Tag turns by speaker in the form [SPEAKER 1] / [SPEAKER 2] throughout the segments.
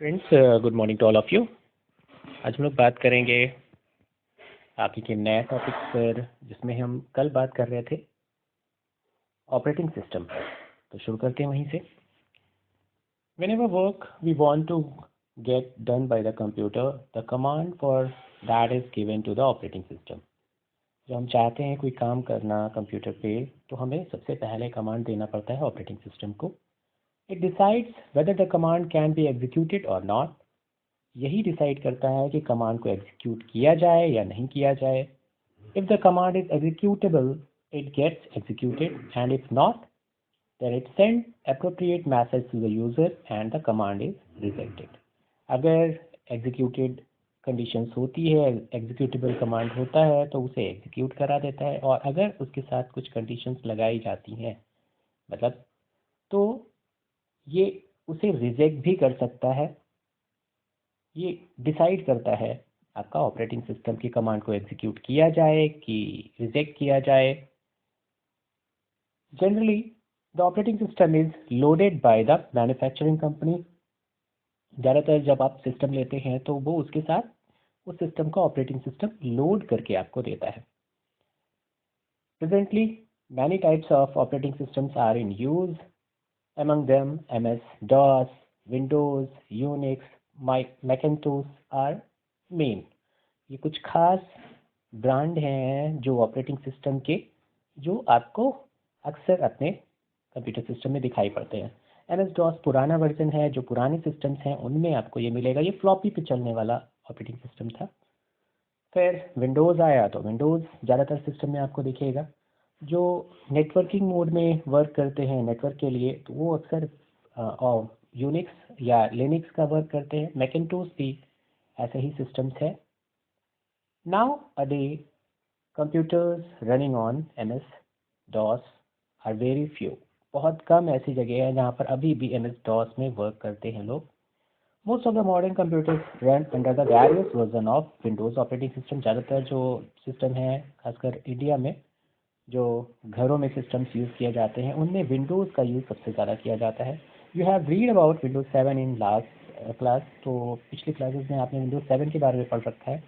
[SPEAKER 1] Friends, good morning to all of you. आज हम लोग बात करेंगे आप ही के नए टॉपिक पर, जिसमें हम कल बात कर रहे थे ऑपरेटिंग सिस्टम पर। तो शुरू करते हैं वहीं से। Whenever work we want to get done by the computer, the command for that is given to the operating system. जब हम चाहते हैं कोई काम करना कंप्यूटर पे, तो हमें सबसे पहले कमांड देना पड़ता है ऑपरेटिंग सिस्टम को। It decides whether the command can be executed or not. यही डिसाइड करता है कि कमांड को एग्जीक्यूट किया जाए या नहीं किया जाए। If the command is executable, it gets executed, and if not, then it sends appropriate message to the user and the command is rejected. अगर एग्जीक्यूटेड कंडीशंस होती है, एग्जीक्यूटेबल कमांड होता है, तो उसे एग्जीक्यूट करा देता है। और अगर उसके साथ कुछ कंडीशंस लगाई जाती हैं, मतलब, तो ये उसे रिजेक्ट भी कर सकता है। ये डिसाइड करता है आपका ऑपरेटिंग सिस्टम की कमांड को एग्जीक्यूट किया जाए कि रिजेक्ट किया जाए। Generally the operating system is loaded by the manufacturing company. ज़्यादातर जब आप सिस्टम लेते हैं तो वो उसके साथ उस सिस्टम का ऑपरेटिंग सिस्टम लोड करके आपको देता है। Presently many types of operating systems are in use, among them MS-DOS, Windows, Unix, Macintosh are main। ये कुछ खास ब्रांड हैं जो ऑपरेटिंग सिस्टम के, जो आपको अक्सर अपने कंप्यूटर सिस्टम में दिखाई पड़ते हैं। MS-DOS पुराना वर्जन है, जो पुराने सिस्टम्स हैं उनमें आपको ये मिलेगा। ये फ्लॉपी पे चलने वाला ऑपरेटिंग सिस्टम था। फिर विंडोज़ आया, तो विंडोज़ ज़्यादातर सिस्टम में आपको दिखेगा। जो नेटवर्किंग मोड में वर्क करते हैं नेटवर्क के लिए, तो वो अक्सर यूनिक्स या लिनक्स का वर्क करते हैं। मैकिन्टोश भी ऐसे ही सिस्टम्स है। Now a day computers running on MS-DOS are very few. बहुत कम ऐसी जगह है जहाँ पर अभी भी MS-DOS में वर्क करते हैं लोग। Most of the modern computers run under the various version of Windows operating system. ज़्यादातर जो सिस्टम है, खासकर इंडिया में जो घरों में सिस्टम्स यूज़ किए जाते हैं, उनमें विंडोज़ का यूज़ सबसे ज़्यादा किया जाता है। You have read about Windows 7 in last class. तो पिछली क्लासेस में आपने विंडोज़ 7 के बारे में पढ़ रखा है।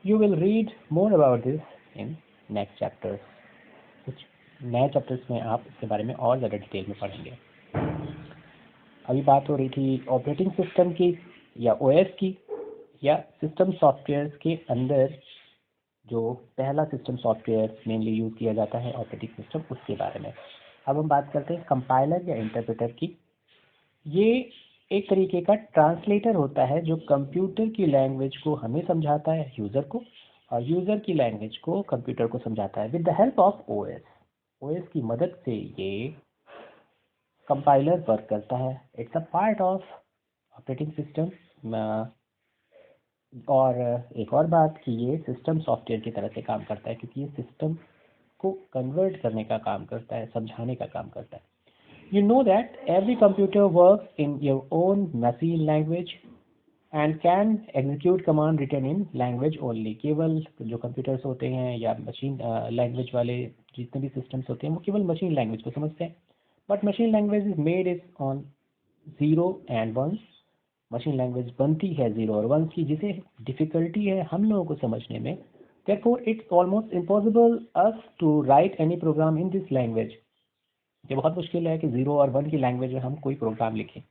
[SPEAKER 1] You will read more about this in next chapters. कुछ नए चैप्टर्स में आप इसके बारे में और ज़्यादा डिटेल में पढ़ेंगे। अभी बात हो रही थी ऑपरेटिंग सिस्टम की या OS की, या सिस्टम सॉफ्टवेयर के अंदर जो पहला सिस्टम सॉफ्टवेयर मेनली यूज़ किया जाता है ऑपरेटिंग सिस्टम, उसके बारे में। अब हम बात करते हैं कंपाइलर या इंटरप्रेटर की। ये एक तरीके का ट्रांसलेटर होता है जो कंप्यूटर की लैंग्वेज को हमें समझाता है, यूज़र को, और यूज़र की लैंग्वेज को कंप्यूटर को समझाता है with the help of OS की मदद से ये कंपाइलर वर्क करता है। It's a part of operating system. और एक और बात कि ये सिस्टम सॉफ्टवेयर की तरह से काम करता है, क्योंकि ये सिस्टम को कन्वर्ट करने का काम करता है, समझाने का काम करता है। You know that every computer works in your own machine language and can execute command written in language only. केवल जो कंप्यूटर्स होते हैं या मशीन लैंग्वेज वाले जितने भी सिस्टम्स होते हैं, वो केवल मशीन लैंग्वेज को समझते हैं। But machine language is made is on 0 and 1। Machine language बनती है 0 और 1 की, जिसे डिफ़िकल्टी है हम लोगों को समझने में। Therefore, it's almost impossible us to write any program in this language। ये बहुत मुश्किल है कि 0 और 1 की लैंग्वेज में हम कोई प्रोग्राम लिखें।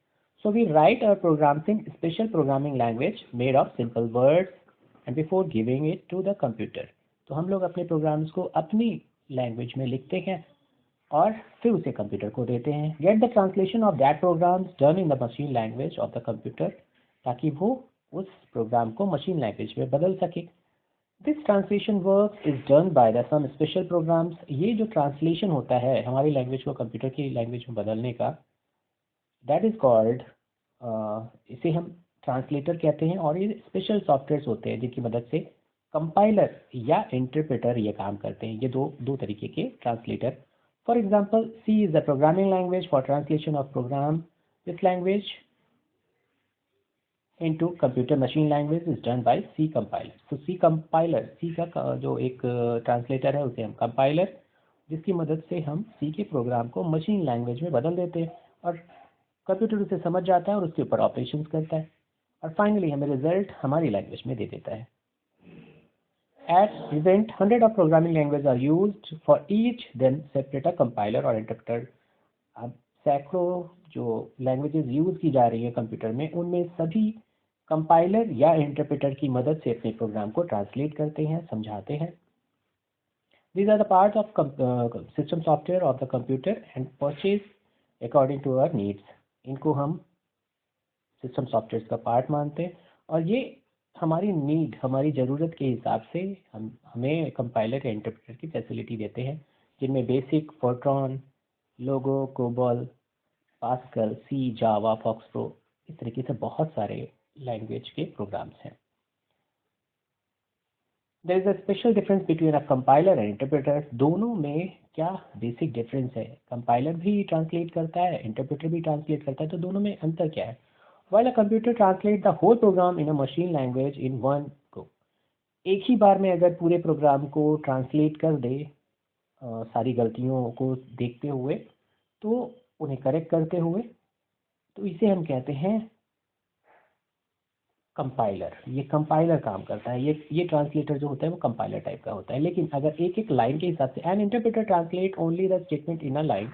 [SPEAKER 1] So we write our programs in special programming language made of simple words and before giving it to the computer। तो हम लोग अपने प्रोग्राम्स को अपनी लैंग्वेज में लिखते हैं और फिर उसे कंप्यूटर को देते हैं। Get the translation of that programs done in the machine language of the computer, ताकि वो उस प्रोग्राम को मशीन लैंग्वेज में बदल सके। This translation work is done by the some special programs. ये जो ट्रांसलेशन होता है हमारी लैंग्वेज को कंप्यूटर की लैंग्वेज में बदलने का, दैट इज कॉल्ड, इसे हम ट्रांसलेटर कहते हैं। और ये स्पेशल सॉफ्टवेयर होते हैं जिनकी मदद से कंपाइलर या इंटरप्रेटर ये काम करते हैं। ये दो तरीके के translator. For example, C is the programming language for translation of program. This language into computer machine language is done by C compiler. So C compiler, C का जो एक ट्रांसलेटर है उसे हम कंपाइलर, जिसकी मदद से हम C के प्रोग्राम को मशीन लैंग्वेज में बदल देते हैं और कंप्यूटर उसे समझ जाता है और उसके ऊपर ऑपरेशंस करता है। और फाइनली हमें रिजल्ट हमारी लैंग्वेज में दे देता है। At present, hundred of programming languages are used. For each, then separate a compiler or interpreter. अब सैकड़ों जो लैंग्वेजेस यूज की जा रही है कंप्यूटर में, उनमें सभी कंपाइलर या इंटरप्रेटर की मदद से अपने प्रोग्राम को ट्रांसलेट करते हैं, समझाते हैं। These are the parts of system software of the computer and purchased according to our needs. इनको हम सिस्टम सॉफ्टवेयर का पार्ट मानते हैं और ये हमारी नीड, हमारी ज़रूरत के हिसाब से हमें कंपाइलर या इंटरप्रेटर की फैसिलिटी देते हैं, जिनमें BASIC, Fortran, Logo, COBOL, Pascal, C, Java, FoxPro, इस तरीके से बहुत सारे लैंग्वेज के प्रोग्राम्स हैं। There is a special difference between a compiler and interpreter. दोनों में क्या बेसिक डिफरेंस है? कंपाइलर भी ट्रांसलेट करता है, इंटरप्रेटर भी ट्रांसलेट करता है, तो दोनों में अंतर क्या है? While a computer translates the whole program in a machine language in one go, एक ही बार में अगर पूरे प्रोग्राम को ट्रांसलेट कर दे सारी गलतियों को देखते हुए, तो उन्हें करेक्ट करते हुए, तो इसे हम कहते हैं कंपाइलर। ये कंपाइलर काम करता है, ये ट्रांसलेटर जो होता है वो कंपाइलर टाइप का होता है। लेकिन अगर एक एक लाइन के हिसाब से, N interpreter translate only the statement in a line,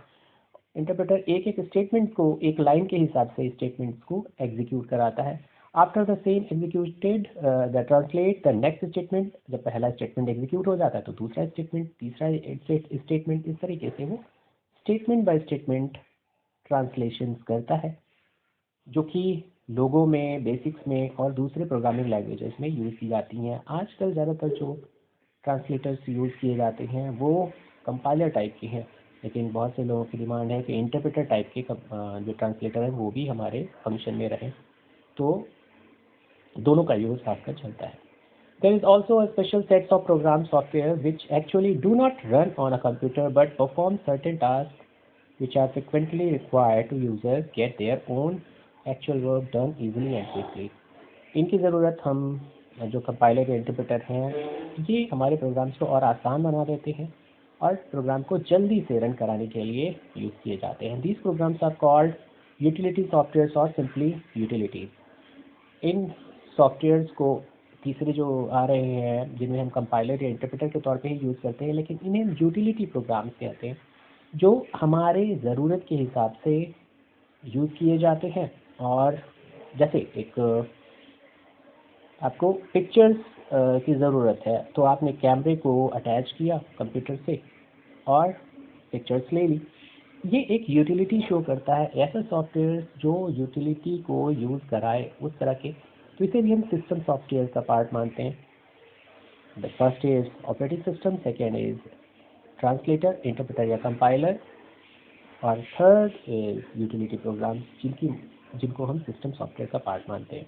[SPEAKER 1] interpreter एक एक स्टेटमेंट को एक लाइन के हिसाब से स्टेटमेंट्स को एग्जीक्यूट कराता है। After the same executed the translate the next statement. जब पहला स्टेटमेंट एग्जीक्यूट हो जाता है तो दूसरा स्टेटमेंट, तीसरा स्टेटमेंट, इस तरीके से वो स्टेटमेंट बाय स्टेटमेंट ट्रांसलेशन करता है, जो कि लोगों में, बेसिक्स में और दूसरे प्रोग्रामिंग लैंग्वेजेस में यूज़ की जाती हैं। आजकल ज़्यादातर जो ट्रांसलेटर्स यूज़ किए जाते हैं वो कंपाइलर टाइप के हैं, लेकिन बहुत से लोगों की डिमांड है कि इंटरप्रेटर टाइप के जो ट्रांसलेटर हैं वो भी हमारे फंक्शन में रहें, तो दोनों का यूज़ आपका चलता है। There is also a special sets of program software which actually do not run on a computer but perform certain tasks which are frequently required to users get their own actual work done easily and quickly. इनकी ज़रूरत हम जो compiler या interpreter हैं, ये हमारे programmes को और आसान बना देते हैं और प्रोग्राम को जल्दी से रन कराने के लिए यूज़ किए जाते हैं। These programs are called utility softwares or simply utilities. In softwares को तीसरे जो आ रहे हैं, जिन्हें हम कंपाइलर या इंटरप्रेटर के तौर पे ही यूज़ करते हैं, लेकिन इन्हें यूटिलिटी प्रोग्राम्स कहते हैं, जो हमारे ज़रूरत के हिसाब से यूज़ किए जाते हैं। और जैसे एक आपको पिक्चर्स की ज़रूरत है, तो आपने कैमरे को अटैच किया कंप्यूटर से और पिक्चर्स ले ली। ये एक यूटिलिटी शो करता है। ऐसा सॉफ्टवेयर जो यूटिलिटी को यूज़ कराए उस तरह के, तो इसे भी हम सिस्टम सॉफ्टवेयर का पार्ट मानते हैं। The first is operating system, second is translator, interpreter या कंपाइलर, और थर्ड इज यूटिलिटी प्रोग्राम, जिनको हम सिस्टम सॉफ्टवेयर का पार्ट मानते हैं।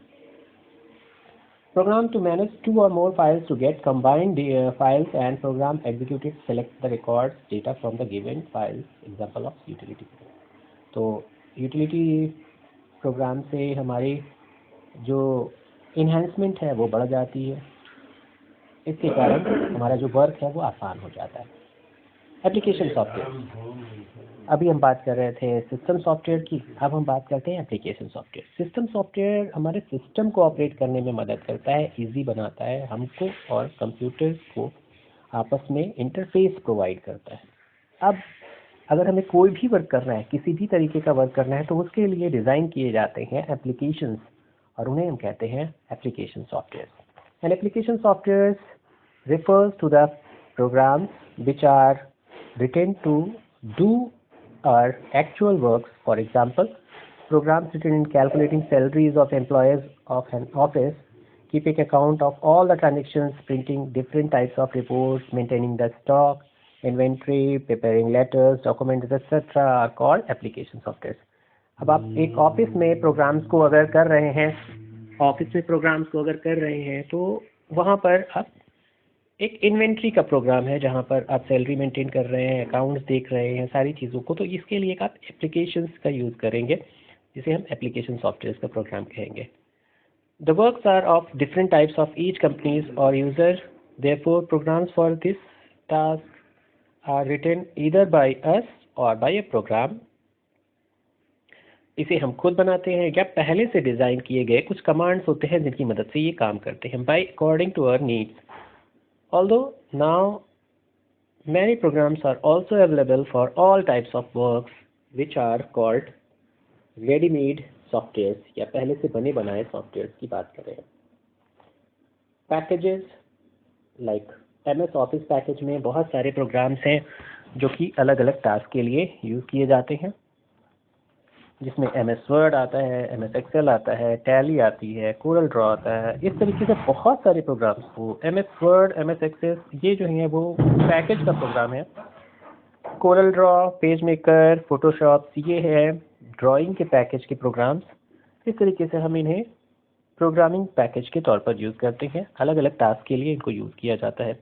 [SPEAKER 1] Program to manage two or more files to get combined files and program executed select the records data from the given files. Example of utility program. तो utility program से हमारी जो enhancement है वो बढ़ जाती है, इसके कारण हमारा जो वर्क है वो आसान हो जाता है। एप्लीकेशन सॉफ्टवेयर, अभी हम बात कर रहे थे सिस्टम सॉफ्टवेयर की, अब हम बात करते हैं एप्लीकेशन सॉफ्टवेयर। सिस्टम सॉफ्टवेयर हमारे सिस्टम को ऑपरेट करने में मदद करता है, इजी बनाता है, हमको और कंप्यूटर को आपस में इंटरफेस प्रोवाइड करता है। अब अगर हमें कोई भी वर्क करना है, किसी भी तरीके का वर्क करना है, तो उसके लिए डिज़ाइन किए जाते हैं एप्लीकेशंस, और उन्हें हम कहते हैं application software. And application software refers to the programs which are written to do our actual works. For example, programs written in calculating salaries of employees of an office, keeping account of all the transactions, printing different types of reports, maintaining the stock, inventory, preparing letters, documents, etc. are called application software. अब आप एक office में programmes को अगर कर रहे हैं, तो वहाँ पर आप एक इन्वेंट्री का प्रोग्राम है जहाँ पर आप सैलरी मेंटेन कर रहे हैं, अकाउंट्स देख रहे हैं, सारी चीज़ों को, तो इसके लिए आप एप्लीकेशंस का यूज़ करेंगे, जिसे हम एप्लीकेशन सॉफ्टवेयर का प्रोग्राम कहेंगे। The works are of different types of each companies और user, therefore programs for this task are written either by us or by A programme. इसे हम खुद बनाते हैं या पहले से डिज़ाइन किए गए कुछ कमांड्स होते हैं जिनकी मदद से ये काम करते हैं by according to our needs. Although now many programs are also available for all types of works which are called ready-made softwares या पहले से बने बनाए सॉफ्टवेयर की बात करें. Packages like MS office package में बहुत सारे प्रोग्राम्स हैं जो कि अलग अलग टास्क के लिए यूज़ किए जाते हैं, जिसमें MS वर्ड आता है, MS एक्सेल आता है, टैली आती है, कोरल ड्रॉ आता है. इस तरीके से बहुत सारे प्रोग्राम्स. वो MS वर्ड, MS एक्सेल ये जो है वो पैकेज का प्रोग्राम है. Corel Draw, page maker, Photoshop ये है ड्राइंग के पैकेज के प्रोग्राम्स. इस तरीके से हम इन्हें प्रोग्रामिंग पैकेज के तौर पर यूज़ करते हैं. अलग अलग टास्क के लिए इनको यूज़ किया जाता है.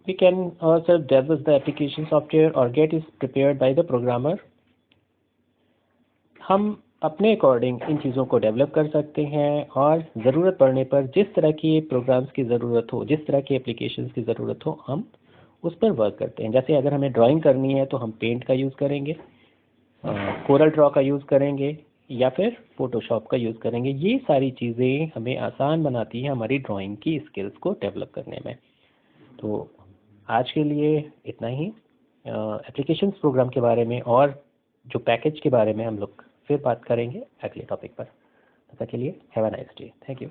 [SPEAKER 1] We can also develop the application software or get it prepared by the programmer. हम अपने अकॉर्डिंग इन चीज़ों को डेवलप कर सकते हैं और ज़रूरत पड़ने पर जिस तरह के प्रोग्राम्स की ज़रूरत हो, जिस तरह के एप्लीकेशंस की ज़रूरत हो, हम उस पर वर्क करते हैं. जैसे अगर हमें ड्राइंग करनी है तो हम पेंट का यूज़ करेंगे, कोरल ड्रॉ का यूज़ करेंगे या फिर फोटोशॉप का यूज़ करेंगे. ये सारी चीज़ें हमें आसान बनाती हैं हमारी ड्राइंग की स्किल्स को डेवलप करने में. तो आज के लिए इतना ही. एप्लीकेशंस प्रोग्राम के बारे में और जो पैकेज के बारे में हम लोग फिर बात करेंगे अगले टॉपिक पर. तब तक के लिए have a nice day. Thank you.